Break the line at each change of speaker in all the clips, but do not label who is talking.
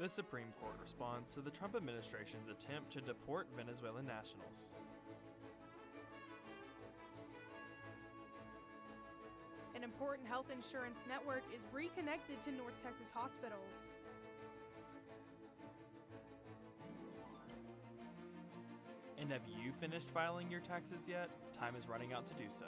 The Supreme Court responds to the Trump administration's attempt to deport Venezuelan nationals.
An important health insurance network is reconnected to North Texas hospitals.
And have you finished filing your taxes yet? Time is running out to do so.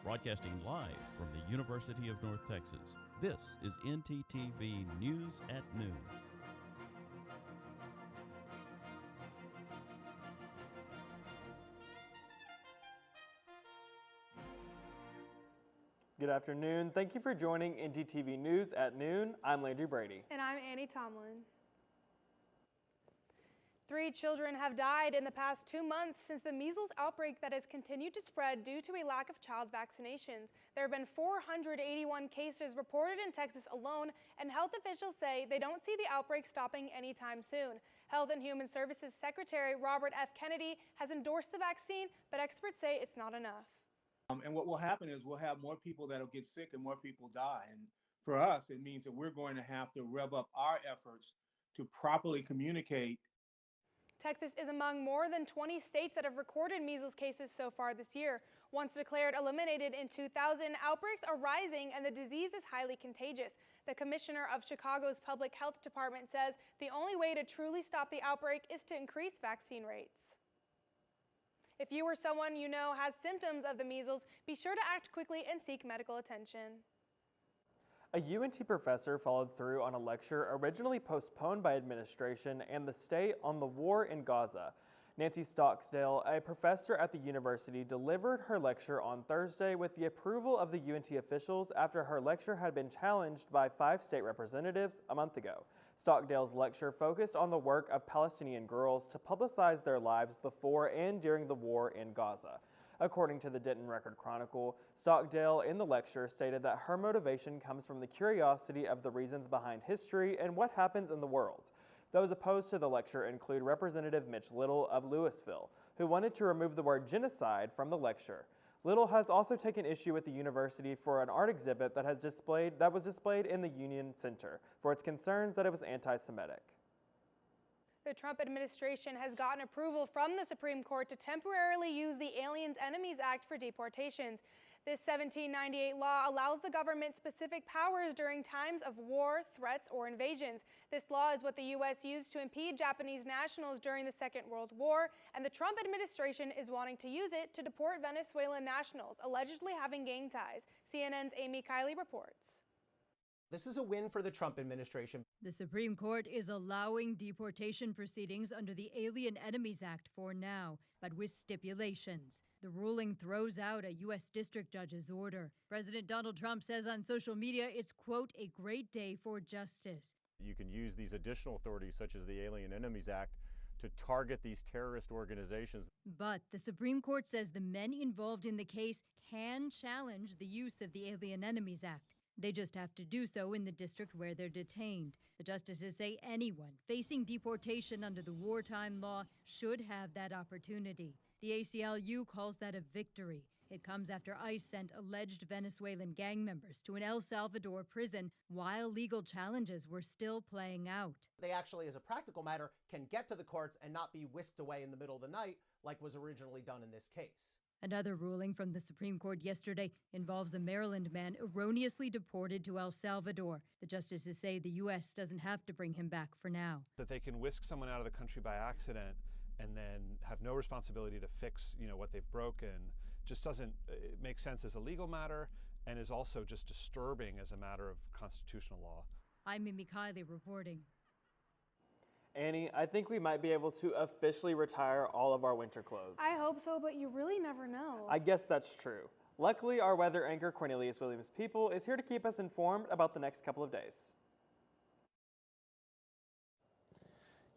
Broadcasting live from the University of North Texas, this is ntTV News at Noon.
Good afternoon. Thank you for joining ntTV News at Noon. I'm Landry Brady.
And I'm Annie Tomlin. 3 children have died in the past 2 months since the measles outbreak that has continued to spread due to a lack of child vaccinations. There have been 481 cases reported in Texas alone, and health officials say they don't see the outbreak stopping anytime soon. Health and Human Services Secretary Robert F. Kennedy has endorsed the vaccine, but experts say it's not enough.
And what will happen is we'll have more people that'll get sick and more people die. And for us, it means that we're going to have to rev up our efforts to properly communicate.
Texas is among more than 20 states that have recorded measles cases so far this year. Once declared eliminated in 2000, outbreaks are rising and the disease is highly contagious. The commissioner of Chicago's Public Health Department says the only way to truly stop the outbreak is to increase vaccine rates. If you or someone you know has symptoms of the measles, be sure to act quickly and seek medical attention.
A UNT professor followed through on a lecture originally postponed by administration and the stay on the war in Gaza. Nancy Stocksdale, a professor at the university, delivered her lecture on Thursday with the approval of the UNT officials after her lecture had been challenged by 5 state representatives a month ago. Stockdale's lecture focused on the work of Palestinian girls to publicize their lives before and during the war in Gaza. According to the Denton Record Chronicle, Stockdale in the lecture stated that her motivation comes from the curiosity of the reasons behind history and what happens in the world. Those opposed to the lecture include Representative Mitch Little of Louisville, who wanted to remove the word genocide from the lecture. Little has also taken issue with the university for an art exhibit that was displayed in the Union Center for its concerns that it was anti-Semitic.
The Trump administration has gotten approval from the Supreme Court to temporarily use the Aliens Enemies Act for deportations. This 1798 law allows the government specific powers during times of war, threats, or invasions. This law is what the U.S. used to impede Japanese nationals during the Second World War, and the Trump administration is wanting to use it to deport Venezuelan nationals allegedly having gang ties. CNN's Amy Kiley reports.
This is a win for the Trump administration.
The Supreme Court is allowing deportation proceedings under the Alien Enemies Act for now, but with stipulations. The ruling throws out a U.S. district judge's order. President Donald Trump says on social media it's, quote, a great day for justice.
You can use these additional authorities, such as the Alien Enemies Act, to target these terrorist organizations.
But the Supreme Court says the men involved in the case can challenge the use of the Alien Enemies Act. They just have to do so in the district where they're detained. The justices say anyone facing deportation under the wartime law should have that opportunity. The ACLU calls that a victory. It comes after ICE sent alleged Venezuelan gang members to an El Salvador prison while legal challenges were still playing out.
They actually, as a practical matter, can get to the courts and not be whisked away in the middle of the night like was originally done in this case.
Another ruling from the Supreme Court yesterday involves a Maryland man erroneously deported to El Salvador. The justices say the U.S. doesn't have to bring him back for now.
That they can whisk someone out of the country by accident and then have no responsibility to fix, what they've broken, just doesn't make sense as a legal matter and is also just disturbing as a matter of constitutional law.
I'm Mimi Kiley reporting.
Annie, I think we might be able to officially retire all of our winter clothes.
I hope so, but you really never know.
I guess that's true. Luckily, our weather anchor Cornelius Williams-People is here to keep us informed about the next couple of days.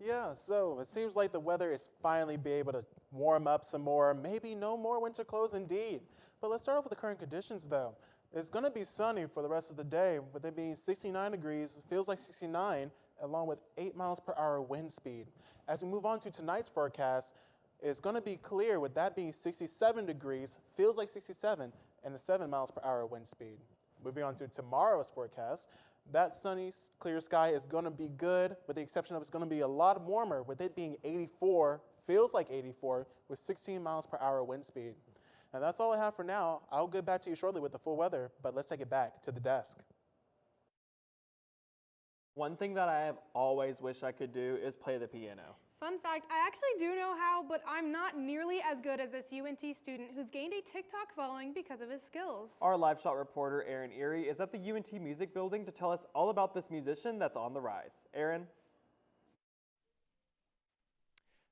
Yeah, so it seems like the weather is finally be able to warm up some more. Maybe no more winter clothes indeed. But let's start off with the current conditions though. It's going to be sunny for the rest of the day, with it being 69 degrees, feels like 69, along with 8 miles per hour wind speed. As we move on to tonight's forecast, it's going to be clear with that being 67 degrees, feels like 67, and a 7 miles per hour wind speed. Moving on to tomorrow's forecast, that sunny, clear sky is going to be good, with the exception of it's going to be a lot warmer, with it being 84, feels like 84, with 16 miles per hour wind speed. And that's all I have for now. I'll get back to you shortly with the full weather, but let's take it back to the desk.
One thing that I have always wished I could do is play the piano.
Fun fact, I actually do know how, but I'm not nearly as good as this UNT student who's gained a TikTok following because of his skills.
Our live shot reporter, Aaron Erie, is at the UNT Music Building to tell us all about this musician that's on the rise. Aaron?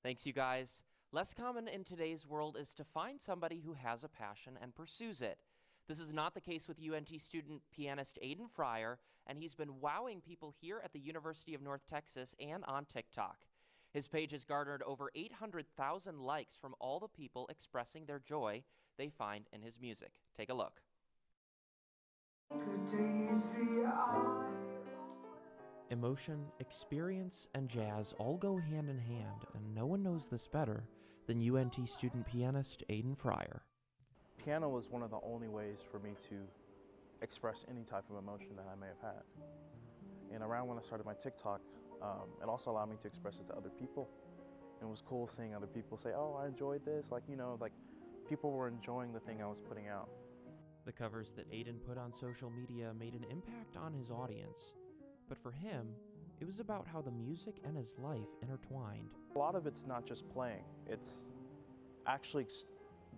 Thanks, you guys. Less common in today's world is to find somebody who has a passion and pursues it. This is not the case with UNT student pianist Aiden Fryer, and he's been wowing people here at the University of North Texas and on TikTok. His page has garnered over 800,000 likes from all the people expressing their joy they find in his music. Take a look. Emotion, experience, and jazz all go hand in hand, and no one knows this better than UNT student pianist Aiden Fryer.
Piano was one of the only ways for me to express any type of emotion that I may have had. And around when I started my TikTok, it also allowed me to express it to other people. And it was cool seeing other people say, oh, I enjoyed this. Like, you know, like people were enjoying the thing I was putting out.
The covers that Aiden put on social media made an impact on his audience. But for him, it was about how the music and his life intertwined.
A lot of it's not just playing, it's actually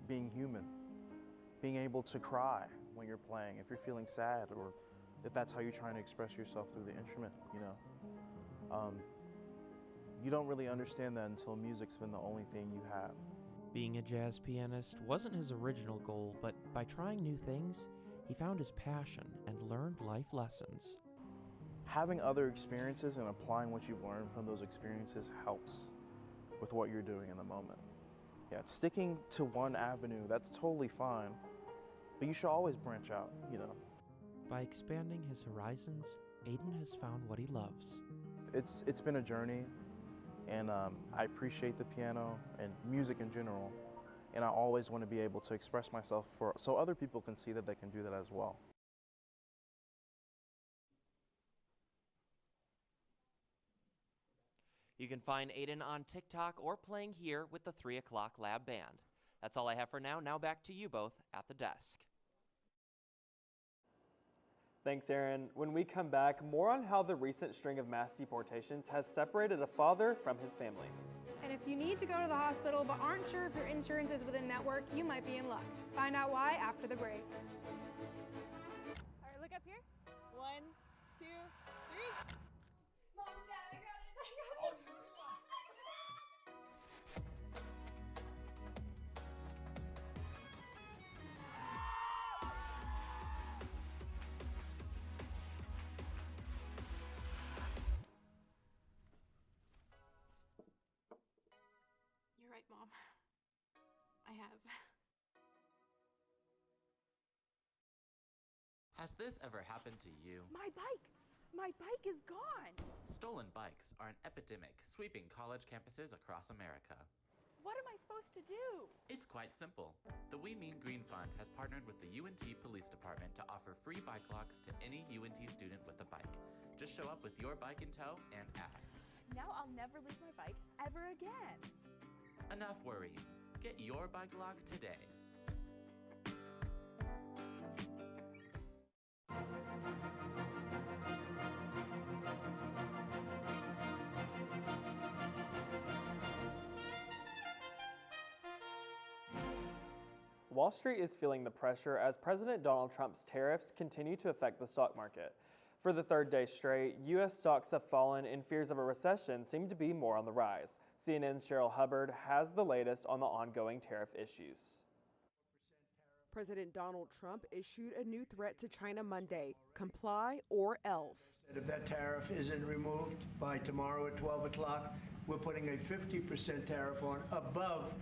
being human, being able to cry when you're playing, if you're feeling sad, or if that's how you're trying to express yourself through the instrument, you know. You don't really understand that until music's been the only thing you have.
Being a jazz pianist wasn't his original goal, but by trying new things, he found his passion and learned life lessons.
Having other experiences and applying what you've learned from those experiences helps with what you're doing in the moment. Yeah, sticking to one avenue, that's totally fine, but you should always branch out, you know.
By expanding his horizons, Aiden has found what he loves.
It's been a journey, and I appreciate the piano and music in general, and I always want to be able to express myself so other people can see that they can do that as well.
You can find Aiden on TikTok or playing here with the 3 o'clock Lab Band. That's all I have for now. Now back to you both at the desk.
Thanks, Aaron. When we come back, more on how the recent string of mass deportations has separated a father from his family.
And if you need to go to the hospital but aren't sure if your insurance is within network, you might be in luck. Find out why after the break.
All right, look up here. 1, 2, 3. Mom, Dad, I got it.
You're right, Mom. I have.
Has this ever happened to you?
My bike! My bike is gone!
Stolen bikes are an epidemic sweeping college campuses across America.
What am I supposed to do?
It's quite simple. The We Mean Green Fund has partnered with the UNT Police Department to offer free bike locks to any UNT student with a bike. Just show up with your bike in tow and ask.
Now I'll never lose my bike ever again.
Enough worrying. Get your bike lock today.
Wall Street is feeling the pressure as President Donald Trump's tariffs continue to affect the stock market. For the third day straight, U.S. stocks have fallen and fears of a recession seem to be more on the rise. CNN's Cheryl Hubbard has the latest on the ongoing tariff issues.
President Donald Trump issued a new threat to China Monday: comply or else.
If that tariff isn't removed by tomorrow at 12 o'clock, we're putting a 50% tariff on above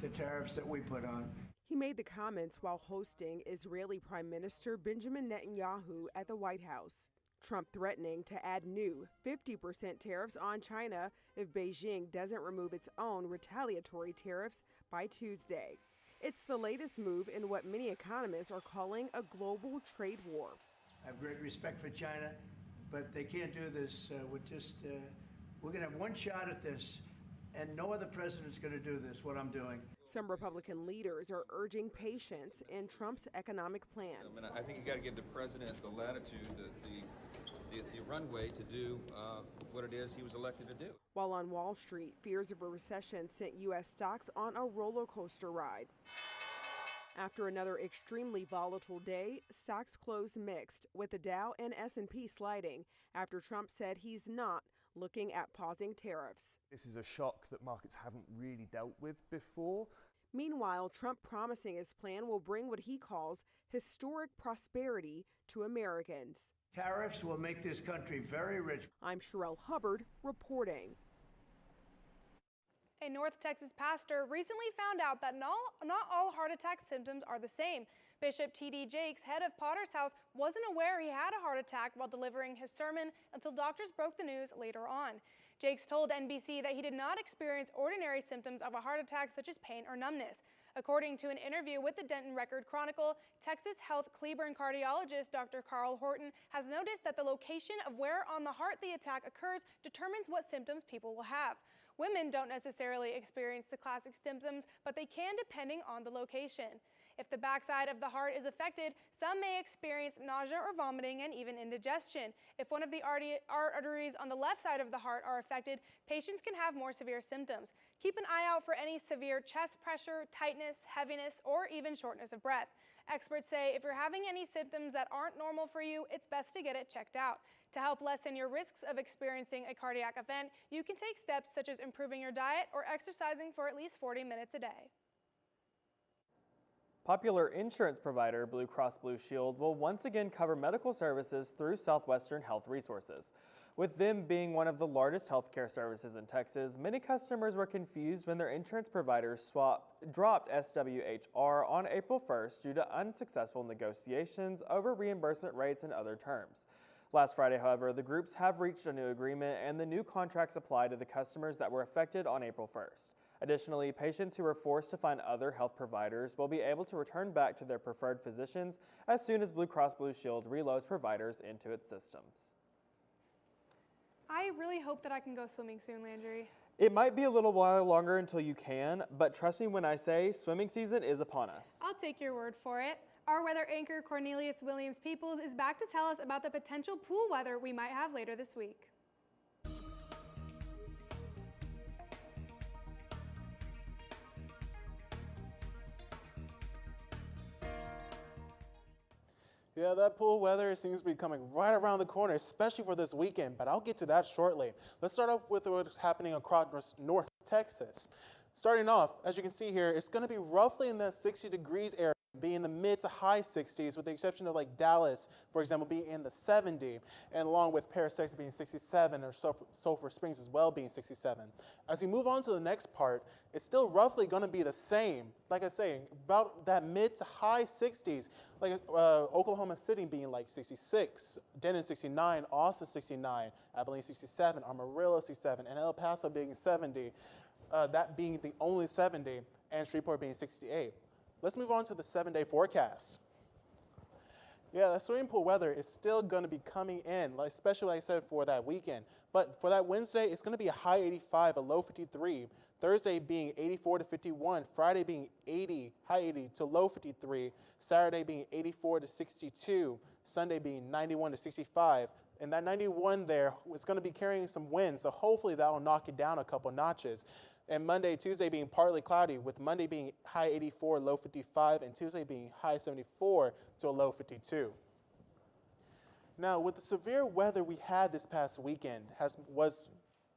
the tariffs that we put on.
He made the comments while hosting Israeli Prime Minister Benjamin Netanyahu at the White House. Trump threatening to add new 50% tariffs on China if Beijing doesn't remove its own retaliatory tariffs by Tuesday. It's the latest move in what many economists are calling a global trade war.
I have great respect for China, but they can't do this we're going to have one shot at this, and no other president's going to do this, what I'm doing.
Some Republican leaders are urging patience in Trump's economic plan.
I think you got to give the president the latitude, the runway to do what it is he was elected to do.
While on Wall Street, fears of a recession sent U.S. stocks on a roller coaster ride. After another extremely volatile day, stocks closed mixed, with the Dow and S&P sliding after Trump said he's not looking at pausing tariffs.
This is a shock that markets haven't really dealt with before.
Meanwhile, Trump promising his plan will bring what he calls historic prosperity to Americans.
Tariffs will make this country very rich.
I'm Sherelle Hubbard reporting.
A North Texas pastor recently found out that not all heart attack symptoms are the same. Bishop T.D. Jakes, head of Potter's House, wasn't aware he had a heart attack while delivering his sermon until doctors broke the news later on. Jakes told NBC that he did not experience ordinary symptoms of a heart attack such as pain or numbness. According to an interview with the Denton Record-Chronicle, Texas Health Cleburne cardiologist Dr. Carl Horton has noticed that the location of where on the heart the attack occurs determines what symptoms people will have. Women don't necessarily experience the classic symptoms, but they can depending on the location. If the backside of the heart is affected, some may experience nausea or vomiting and even indigestion. If one of the arteries on the left side of the heart are affected, patients can have more severe symptoms. Keep an eye out for any severe chest pressure, tightness, heaviness, or even shortness of breath. Experts say if you're having any symptoms that aren't normal for you, it's best to get it checked out. To help lessen your risks of experiencing a cardiac event, you can take steps such as improving your diet or exercising for at least 40 minutes a day.
Popular insurance provider Blue Cross Blue Shield will once again cover medical services through Southwestern Health Resources. With them being one of the largest healthcare services in Texas, many customers were confused when their insurance providers dropped SWHR on April 1st due to unsuccessful negotiations over reimbursement rates and other terms. Last Friday, however, the groups have reached a new agreement and the new contracts apply to the customers that were affected on April 1st. Additionally, patients who were forced to find other health providers will be able to return back to their preferred physicians as soon as Blue Cross Blue Shield reloads providers into its systems.
I really hope that I can go swimming soon, Landry.
It might be a little while longer until you can, but trust me when I say swimming season is upon us.
I'll take your word for it. Our weather anchor Cornelius Williams-Peoples is back to tell us about the potential pool weather we might have later this week.
Yeah, that pool weather seems to be coming right around the corner, especially for this weekend, but I'll get to that shortly. Let's start off with what's happening across North Texas. Starting off, as you can see here, it's going to be roughly in the 60 degrees area, be in the mid to high 60s, with the exception of like Dallas, for example, being in the 70, and along with Paris, Texas being 67, or Sulphur Springs as well being 67. As we move on to the next part, it's still roughly going to be the same. Like I say, about that mid to high 60s, like Oklahoma City being like 66, Denton 69, Austin 69, Abilene 67, Amarillo 67, and El Paso being 70, that being the only 70, and Shreveport being 68. Let's move on to the 7-day forecast. Yeah, the swimming pool weather is still going to be coming in, especially like I said for that weekend. But for that Wednesday, it's going to be a high 85, a low 53. Thursday being 84 to 51. Friday being 80, high 80 to low 53. Saturday being 84 to 62. Sunday being 91 to 65. And that 91 there is going to be carrying some wind, so hopefully that will knock it down a couple notches. And Monday, Tuesday being partly cloudy, with Monday being high 84, low 55, and Tuesday being high 74 to a low 52. Now, with the severe weather we had this past weekend was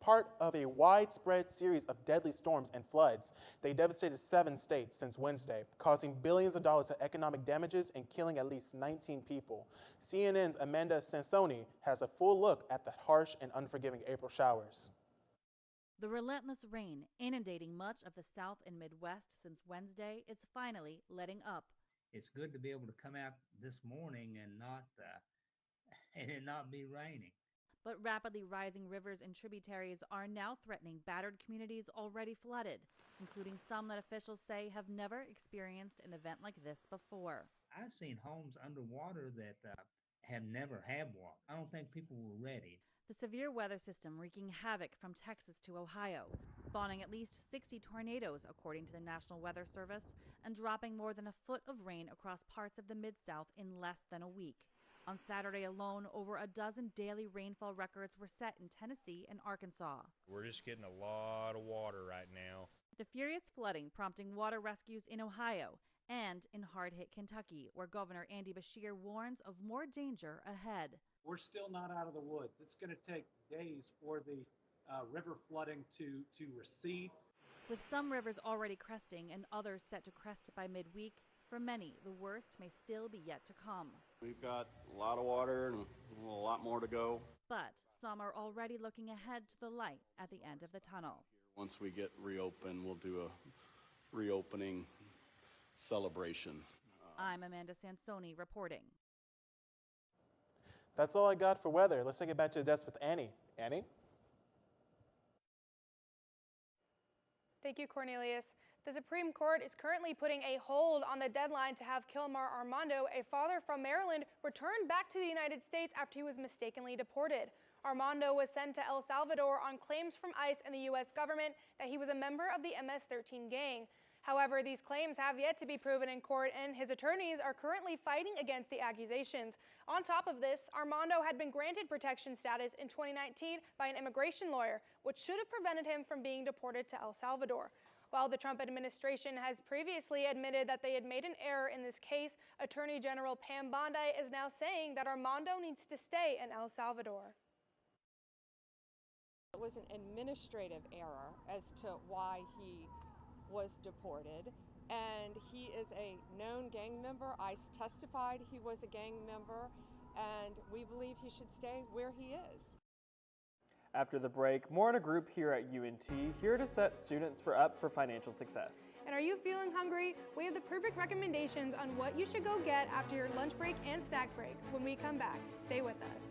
part of a widespread series of deadly storms and floods. They devastated 7 states since Wednesday, causing billions of dollars of economic damages and killing at least 19 people. CNN's Amanda Sansoni has a full look at the harsh and unforgiving April showers.
The relentless rain inundating much of the South and Midwest since Wednesday is finally letting up.
It's good to be able to come out this morning and not it not be raining.
But rapidly rising rivers and tributaries are now threatening battered communities already flooded, including some that officials say have never experienced an event like this before.
I've seen homes underwater that have never had water. I don't think people were ready.
The severe weather system wreaking havoc from Texas to Ohio, spawning at least 60 tornadoes, according to the National Weather Service, and dropping more than a foot of rain across parts of the Mid-South in less than a week. On Saturday alone, over a dozen daily rainfall records were set in Tennessee and Arkansas.
We're just getting a lot of water right now.
The furious flooding prompting water rescues in Ohio and in hard-hit Kentucky, where Governor Andy Beshear warns of more danger ahead.
We're still not out of the woods. It's going to take days for the river flooding to recede.
With some rivers already cresting and others set to crest by midweek, for many, the worst may still be yet to come.
We've got a lot of water and a lot more to go.
But some are already looking ahead to the light at the end of the tunnel.
Once we get reopened, we'll do a reopening celebration.
I'm Amanda Sansoni reporting.
That's all I got for weather. Let's take it back to the desk with Annie. Annie?
Thank you, Cornelius. The Supreme Court is currently putting a hold on the deadline to have Kilmar Armando, a father from Maryland, returned back to the United States after he was mistakenly deported. Armando was sent to El Salvador on claims from ICE and the U.S. government that he was a member of the MS-13 gang. However, these claims have yet to be proven in court, and his attorneys are currently fighting against the accusations. On top of this, Armando had been granted protection status in 2019 by an immigration lawyer, which should have prevented him from being deported to El Salvador. While the Trump administration has previously admitted that they had made an error in this case, Attorney General Pam Bondi is now saying that Armando needs to stay in El Salvador.
It was an administrative error as to why he was deported, and he is a known gang member. ICE testified he was a gang member, and we believe he should stay where he is.
After the break, more on a group here at UNT, here to set students up for financial success.
And are you feeling hungry? We have the perfect recommendations on what you should go get after your lunch break and snack break. When we come back, stay with us.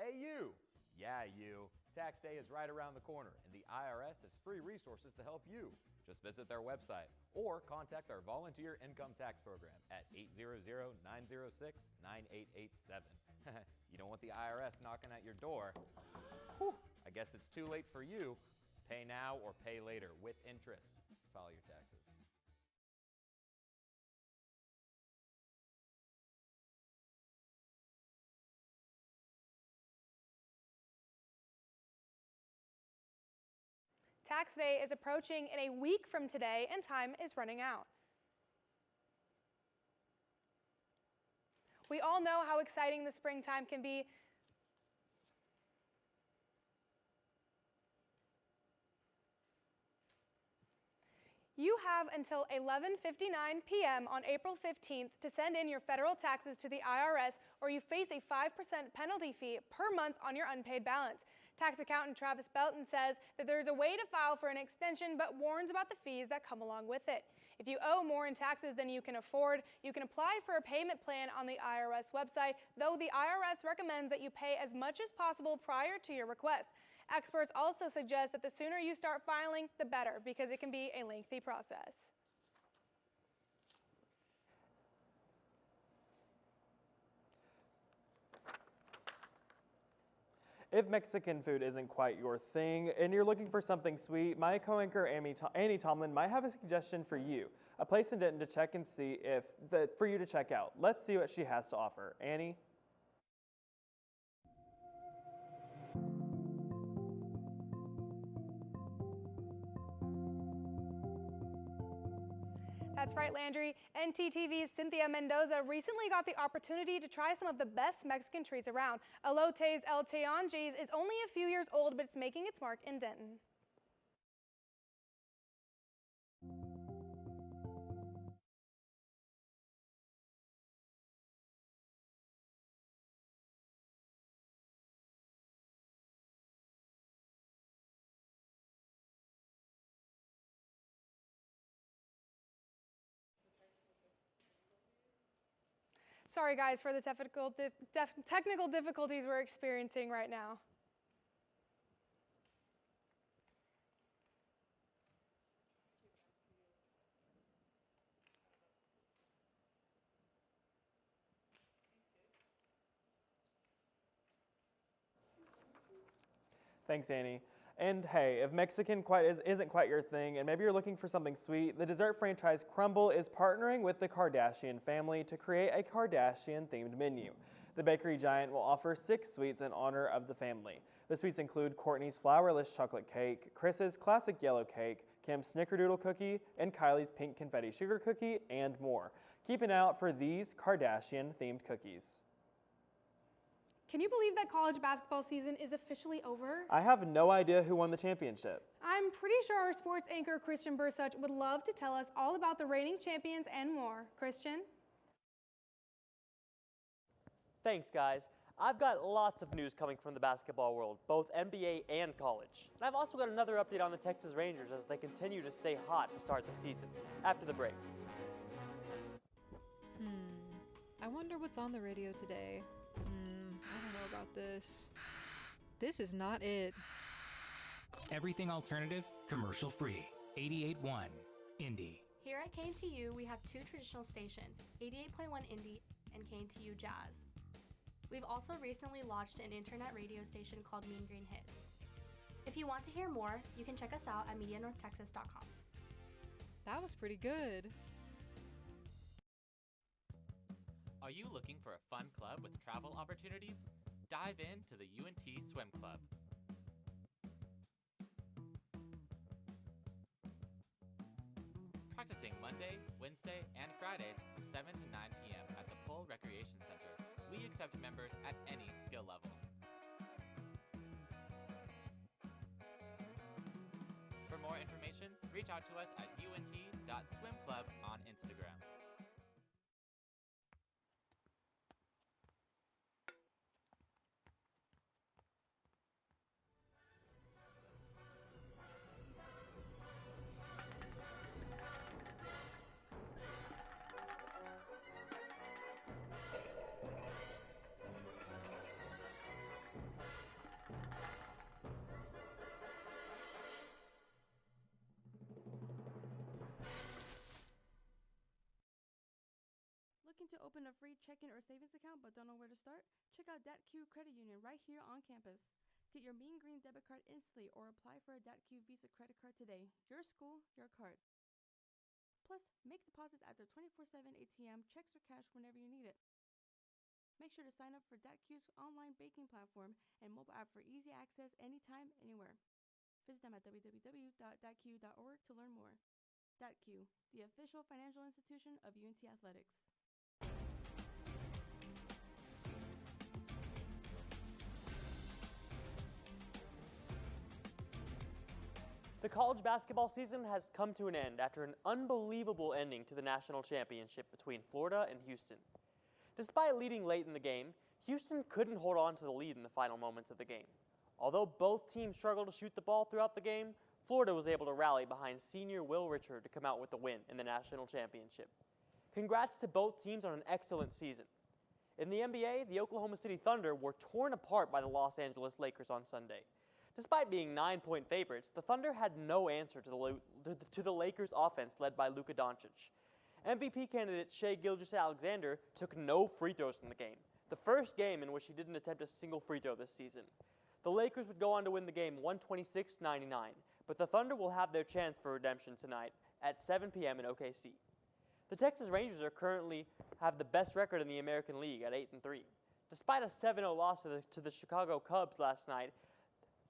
Hey you! Yeah, you. Tax day is right around the corner, and the IRS has free resources to help you. Just visit their website or contact our volunteer income tax program at 800-906-9887. You don't want the IRS knocking at your door. Whew, I guess it's too late for you. Pay now or pay later with interest. File your taxes.
Tax day is approaching in a week from today, and time is running out. We all know how exciting the springtime can be. You have until 11:59 p.m. on April 15th to send in your federal taxes to the IRS, or you face a 5% penalty fee per month on your unpaid balance. Tax accountant Travis Belton says that there is a way to file for an extension, but warns about the fees that come along with it. If you owe more in taxes than you can afford, you can apply for a payment plan on the IRS website, though the IRS recommends that you pay as much as possible prior to your request. Experts also suggest that the sooner you start filing, the better, because it can be a lengthy process.
If Mexican food isn't quite your thing and you're looking for something sweet, my co-anchor Annie Tomlin might have a suggestion for you, a place in Denton to check and see for you to check out. Let's see what she has to offer. Annie?
That's right, Landry. ntTV's Cynthia Mendoza recently got the opportunity to try some of the best Mexican treats around. Elotes El Tianguis is only a few years old, but it's making its mark in Denton. Sorry guys for the technical difficulties we're experiencing right now.
Thanks, Annie. And hey, if Mexican isn't quite your thing, and maybe you're looking for something sweet, the dessert franchise Crumble is partnering with the Kardashian family to create a Kardashian-themed menu. The bakery giant will offer 6 sweets in honor of the family. The sweets include Kourtney's flourless chocolate cake, Chris's classic yellow cake, Kim's snickerdoodle cookie, and Kylie's pink confetti sugar cookie, and more. Keep an eye out for these Kardashian-themed cookies.
Can you believe that college basketball season is officially over?
I have no idea who won the championship.
I'm pretty sure our sports anchor, Christian Bursuch, would love to tell us all about the reigning champions and more. Christian?
Thanks, guys. I've got lots of news coming from the basketball world, both NBA and college. And I've also got another update on the Texas Rangers as they continue to stay hot to start the season. After the break.
I wonder what's on the radio today. I don't know about this. This is not it.
Everything alternative, commercial free. 88.1 Indie.
Here at KNTU, we have 2 traditional stations, 88.1 Indie and KNTU Jazz. We've also recently launched an internet radio station called Mean Green Hits. If you want to hear more, you can check us out at MediaNorthTexas.com.
That was pretty good.
Are you looking for a fun club with travel opportunities? Dive into the UNT Swim Club. Practicing Monday, Wednesday, and Fridays from 7 to 9 p.m. at the Pole Recreation Center. We accept members at any skill level. For more information, reach out to us at unt.swimclub on Instagram.
Looking to open a free checking or savings account but don't know where to start? Check out DATQ Credit Union right here on campus. Get your Mean Green debit card instantly or apply for a DATQ Visa credit card today. Your school, your card. Plus, make deposits at their 24/7 ATM, checks or cash whenever you need it. Make sure to sign up for DATQ's online banking platform and mobile app for easy access anytime, anywhere. Visit them at www.datq.org to learn more. DATQ, the official financial institution of UNT Athletics.
The college basketball season has come to an end after an unbelievable ending to the national championship between Florida and Houston. Despite leading late in the game, Houston couldn't hold on to the lead in the final moments of the game. Although both teams struggled to shoot the ball throughout the game, Florida was able to rally behind senior Will Richard to come out with the win in the national championship. Congrats to both teams on an excellent season. In the NBA, the Oklahoma City Thunder were torn apart by the Los Angeles Lakers on Sunday. Despite being 9-point favorites, the Thunder had no answer to the Lakers' offense led by Luka Doncic. MVP candidate Shai Gilgeous-Alexander took no free throws in the game, the first game in which he didn't attempt a single free throw this season. The Lakers would go on to win the game 126-99, but the Thunder will have their chance for redemption tonight at 7 p.m. in OKC. The Texas Rangers currently have the best record in the American League at 8-3. Despite a 7-0 loss to the Chicago Cubs last night,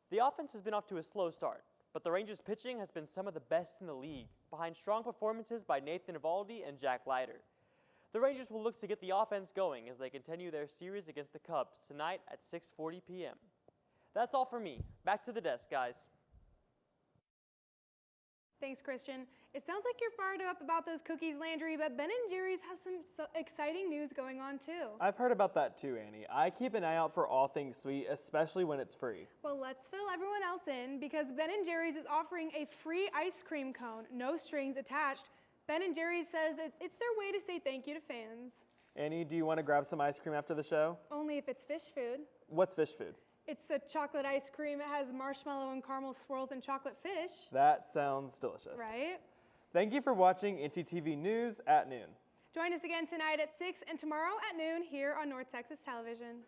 the offense has been off to a slow start. but the Rangers' pitching has been some of the best in the league, behind strong performances by Nathan Eovaldi and Jack Leiter. The Rangers will look to get the offense going as they continue their series against the Cubs tonight at 6:40 p.m. That's all for me. Back to the desk, guys.
Thanks, Christian. It sounds like you're fired up about those cookies, Landry, but Ben & Jerry's has some exciting news going on, too.
I've heard about that too, Annie. I keep an eye out for all things sweet, especially when it's free.
Well, let's fill everyone else in because Ben & Jerry's is offering a free ice cream cone, no strings attached. Ben & Jerry's says it's their way to say thank you to fans.
Annie, do you want to grab some ice cream after the show?
Only if it's fish food.
What's fish food?
It's a chocolate ice cream. It has marshmallow and caramel swirls and chocolate fish.
That sounds delicious.
Right?
Thank you for watching ntTV News at noon.
Join us again tonight at 6 and tomorrow at noon here on North Texas Television.